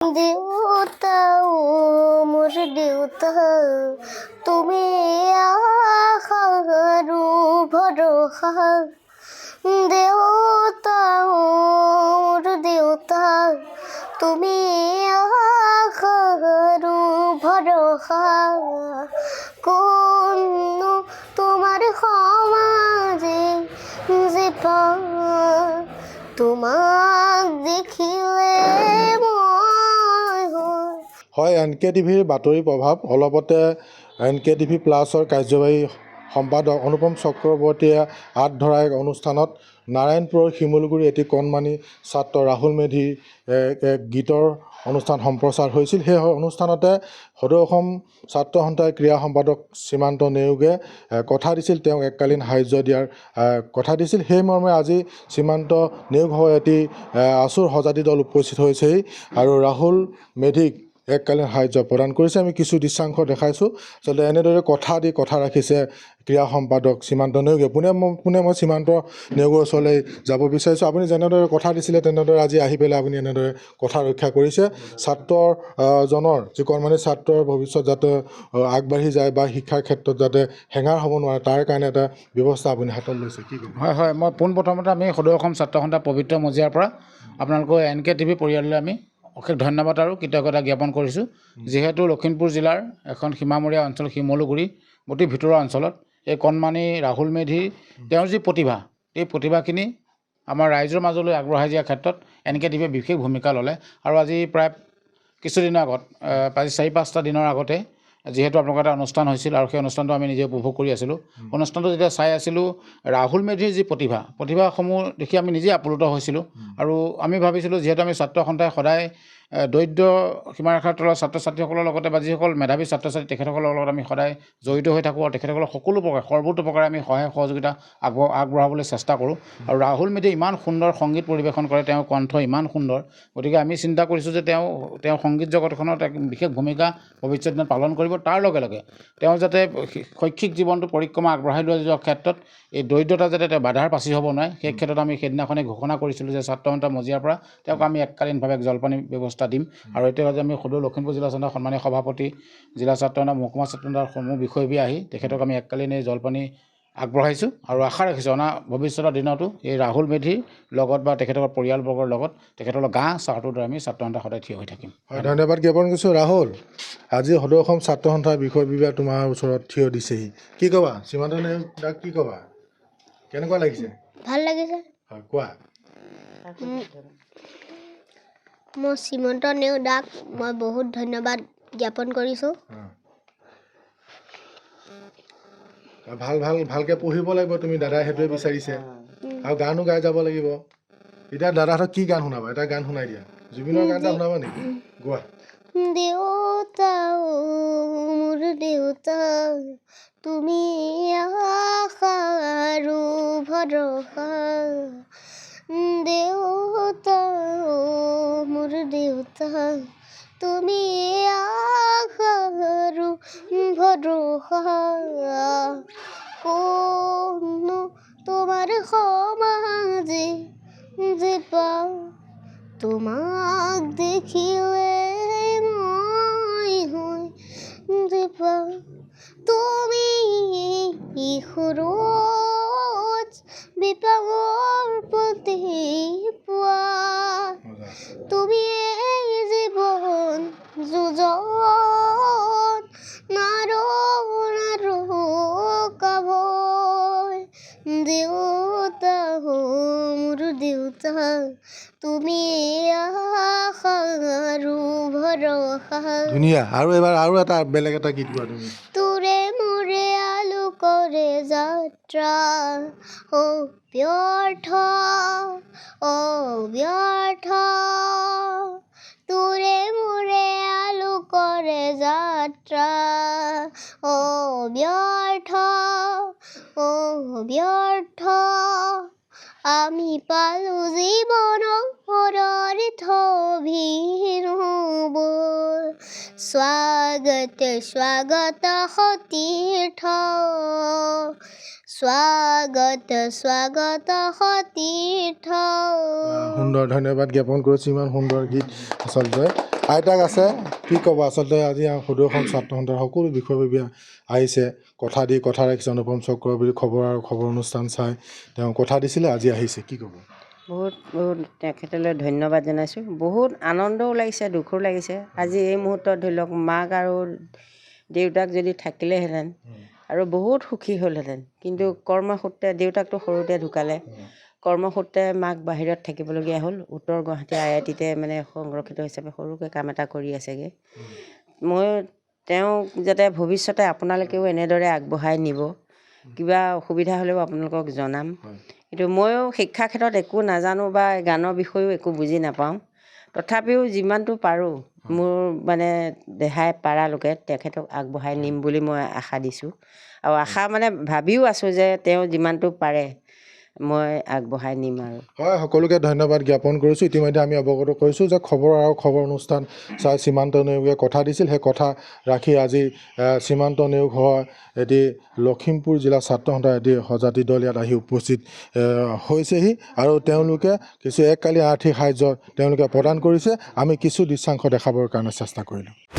দেউতা মোৰ দেউতা তুমি আশা আৰু ভৰসা দেউতা মোৰ দেউতা তুমি আশা আৰু ভৰসা কোনো তোমাৰ সমাজে যে পাওঁ তোমাক দেখিলে হয় NKTVৰ বাতৰি প্ৰভাৱ অলপতে NKTV প্লাছৰ কাৰ্যবাহী সম্পাদক অনুপম চক্ৰৱৰ্তীয়ে হাত ধৰা এক অনুষ্ঠানত নাৰায়ণপুৰৰ শিমলুগুৰি এটি কণমানি ছাত্ৰ ৰাহুল মেধিৰ এক গীতৰ অনুষ্ঠান সম্প্ৰচাৰ হৈছিল। সেই অনুষ্ঠানতে সদৌ অসম ছাত্ৰ সন্থাৰ ক্ৰীড়া সম্পাদক সীমান্ত নেওগে কথা দিছিল, তেওঁক এককালীন সাহায্য দিয়াৰ কথা দিছিল। সেই মৰ্মে আজি সীমান্ত নেওগ হৈ এটি আচুৰ সজাতি দল উপস্থিত হৈছেহি আৰু ৰাহুল মেধিক এককালীন সাহায্য প্ৰদান কৰিছে। আমি কিছু দৃশ্যাংশ দেখাইছোঁ। আচলতে এনেদৰে কথা ৰাখিছে ক্ৰীড়া সম্পাদক সীমান্ত নেওগে। পোনে মই সীমান্ত নেওগৰ ওচৰলৈ যাব বিচাৰিছোঁ। আপুনি যেনেদৰে কথা দিছিলে তেনেদৰে আজি আহি পেলাই আপুনি এনেদৰে কথা ৰক্ষা কৰিছে। ছাত্ৰজনৰ যি কণমানি ছাত্ৰৰ ভৱিষ্যত যাতে আগবাঢ়ি যায় বা শিক্ষাৰ ক্ষেত্ৰত যাতে হেঙাৰ হ'ব নোৱাৰে তাৰ কাৰণে এটা ব্যৱস্থা আপুনি হাতত লৈছে, কি ক'ব? হয় মই পোনপ্ৰথমতে আমি সদৌ অসম ছাত্ৰ সন্থা পবিত্ৰ মজিয়াৰ পৰা আপোনালোকৰ NKTV পৰিয়াললৈ আমি অশেষ ধন্যবাদ আৰু কৃতজ্ঞতা জ্ঞাপন কৰিছোঁ। যিহেতু লখিমপুৰ জিলাৰ এখন সীমামূৰীয়া অঞ্চল শিমলুগুৰি অতি ভিতৰুৱা অঞ্চলত এই কণমানি ৰাহুল মেধি তেওঁৰ যি প্ৰতিভা, এই প্ৰতিভাখিনি আমাৰ ৰাইজৰ মাজলৈ আগবঢ়াই দিয়াৰ ক্ষেত্ৰত NKTVয়ে বিশেষ ভূমিকা ল'লে। আৰু আজি প্ৰায় কিছুদিনৰ আগত আজি 4-5টা দিনৰ আগতে যিহেতু আপোনালোকৰ এটা অনুষ্ঠান হৈছিল আৰু সেই অনুষ্ঠানটো আমি নিজে উপভোগ কৰি আছিলোঁ। অনুষ্ঠানটো যেতিয়া চাই আছিলোঁ, ৰাহুল মেধিৰ যি প্ৰতিভাসমূহ দেখি আমি নিজে আপ্লুত হৈছিলোঁ। আৰু আমি ভাবিছিলোঁ যিহেতু আমি ছাত্ৰ সন্থাই সদায় দৰিদ্ৰ সীমাৰেখাৰ তলৰ ছাত্ৰ ছাত্ৰীসকলৰ লগতে বা যিসকল মেধাৱী ছাত্ৰ ছাত্ৰী তেখেতসকলৰ লগত আমি সদায় জড়িত হৈ থাকোঁ আৰু তেখেতসকলক সকলো প্ৰকাৰে সৰ্বোতোপ্ৰকাৰে আমি সহায় সহযোগিতা আগবঢ়াবলৈ চেষ্টা কৰোঁ। আৰু ৰাহুল মেধিয়ে ইমান সুন্দৰ সংগীত পৰিৱেশন কৰে, তেওঁৰ কণ্ঠ ইমান সুন্দৰ, গতিকে আমি চিন্তা কৰিছোঁ যে তেওঁ সংগীত জগতখনত এক বিশেষ ভূমিকা ভৱিষ্যত দিনত পালন কৰিব। তাৰ লগে লগে তেওঁ যাতে শৈক্ষিক জীৱনটো পৰিক্ৰমা আগবঢ়াই লৈ যোৱাৰ ক্ষেত্ৰত এই দৰিদ্ৰতা যাতে তেওঁ বাধাৰ পাচি হ'ব নোৱাৰে, সেই ক্ষেত্ৰত আমি সেইদিনাখনে ঘোষণা কৰিছিলোঁ যে ছাত্ৰ সন্থা মজিয়াৰ পৰা তেওঁক আমি এককালীনভাৱে জলপানী ব্যৱস্থা দিম। আৰু এতিয়া আজি আমি সদৌ লখিমপুৰ জিলা সন্থাৰ সন্মানীয় সভাপতি, জিলা ছাত্ৰ সন্থা, মহকুমা ছাত্ৰ সন্থাৰ সমূহ বিষয়ববী আহি তেখেতক আমি এককালীন এই জলপানী আগবঢ়াইছোঁ। আৰু আশা ৰাখিছোঁ ভৱিষ্যতৰ দিনতো এই ৰাহুল মেধিৰ লগত বা তেখেতৰ পৰিয়ালবৰ্গৰ লগত তেখেতসকলৰ গা চাহটোৰ দ্বাৰা আমি ছাত্ৰ সন্থা সদায় থিয় হৈ থাকিম। হয়, ধন্যবাদ জ্ঞাপন কৰিছোঁ। ৰাহুল, আজি সদৌ অসম ছাত্ৰ সন্থাৰ বিষয়ববীয়ে তোমাৰ ওচৰত থিয় দিছেহি, কি ক'বা? সীমান্ত নেওগক কি ক'বা? কেনেকুৱা লাগিছে? ভাল লাগিছে। হয়, কোৱা। মই সীমান্ত নেওগাক মই বহুত ধন্যবাদ জ্ঞাপন কৰিছোঁ। ভালকৈ পঢ়িব লাগিব তুমি, দাদাই সেইটোৱে বিচাৰিছে। আৰু গানো গাই যাব লাগিব। এতিয়া দাদাহঁতক কি গান শুনাবা? এটা গান শুনাই দিয়া। জুবিনৰ গান এটা শুনাবা নেকি? গোৱা। দেউতা মোৰ দেউতা তুমি আশা আৰু ভৰসা দেউতা মোৰ দেউতা তুমি আশা আৰু ভৰসা কোনো তোমাৰ সমাজে যে পাওঁ তোমাক দেখিলে মই হৈ যে পাওঁ তুমি সুৰজ বিপাঙৰ প্ৰতি পোৱা তুমি জীৱন যোজন নাৰো কাভয় দেউতা মোৰ দেউতা তুমি আশা আৰু ভৰসা। ধুনীয়া। আৰু এবাৰ আৰু এটা বেলেগ এটা গীত গোৱা তুমি। তোৰে মোৰে আলোকৰে যাত্ৰা ব্যৰ্থ তোৰে মোৰে আলোকৰে যাত্ৰা ব্যৰ্থ আমি পালো জীৱনৰ অৰ্থ ভিৰ স্বাগত সতীৰ্থ সতীৰ্থ। সুন্দৰ, ধন্যবাদ জ্ঞাপন কৰিছোঁ। ইমান সুন্দৰ গীত আচলতে আইতাক আছে কি ক'ব আচলতে আজি সদৌ অসম ছাত্ৰ সন্থাৰ সকলো বিষয়ববীয়া আহিছে কথা দি কথা ৰাখিছে অনুপম চক্ৰৱৰ্তী খবৰ অনুষ্ঠান চাই তেওঁ কথা দিছিলে আজি আহিছে কি ক'ব বহুত তেখেতলৈ ধন্যবাদ জনাইছোঁ বহুত আনন্দও লাগিছে দুখো লাগিছে আজি এই মুহূৰ্তত ধৰি লওক মাক আৰু দেউতাক যদি থাকিলেহেঁতেন আৰু বহুত সুখী হ'লহেঁতেন কিন্তু কৰ্মসূত্ৰে দেউতাকটো সৰুতে ঢুকালে কৰ্মসূত্ৰে মাক বাহিৰত থাকিবলগীয়া হ'ল উত্তৰ গুৱাহাটী IITতে মানে সংৰক্ষিত হিচাপে সৰুকৈ কাম এটা কৰি আছেগৈ মই তেওঁক যাতে ভৱিষ্যতে আপোনালোকেও এনেদৰে আগবঢ়াই নিব কিবা অসুবিধা হ'লেও আপোনালোকক জনাম কিন্তু ময়ো শিক্ষা ক্ষেত্ৰত একো নাজানো বা গানৰ বিষয়েও একো বুজি নাপাওঁ তথাপিও যিমানটো পাৰোঁ মোৰ মানে দেহাই পাৰালৈকে তেখেতক আগবঢ়াই নিম বুলি মই আশা দিছোঁ আৰু আশা মানে ভাবিও আছোঁ যে তেওঁ যিমানটো পাৰে মই আগবঢ়াই নিম আৰু হয় সকলোকে ধন্যবাদ জ্ঞাপন কৰিছোঁ ইতিমধ্যে আমি অৱগত কৰিছোঁ যে খবৰ আৰু খবৰ অনুষ্ঠান চাই সীমান্ত নেওগে কথা দিছিল সেই কথা ৰাখি আজি সীমান্ত নেওগ হয় এটি লখিমপুৰ জিলা ছাত্ৰ সন্থাৰ এটি সজাতি দল ইয়াত আহি উপস্থিত হৈছেহি আৰু তেওঁলোকে কিছু এককালীন আৰ্থিক সাহায্য তেওঁলোকে প্ৰদান কৰিছে আমি কিছু দৃশ্যাংশ দেখাবৰ কাৰণে চেষ্টা কৰিলোঁ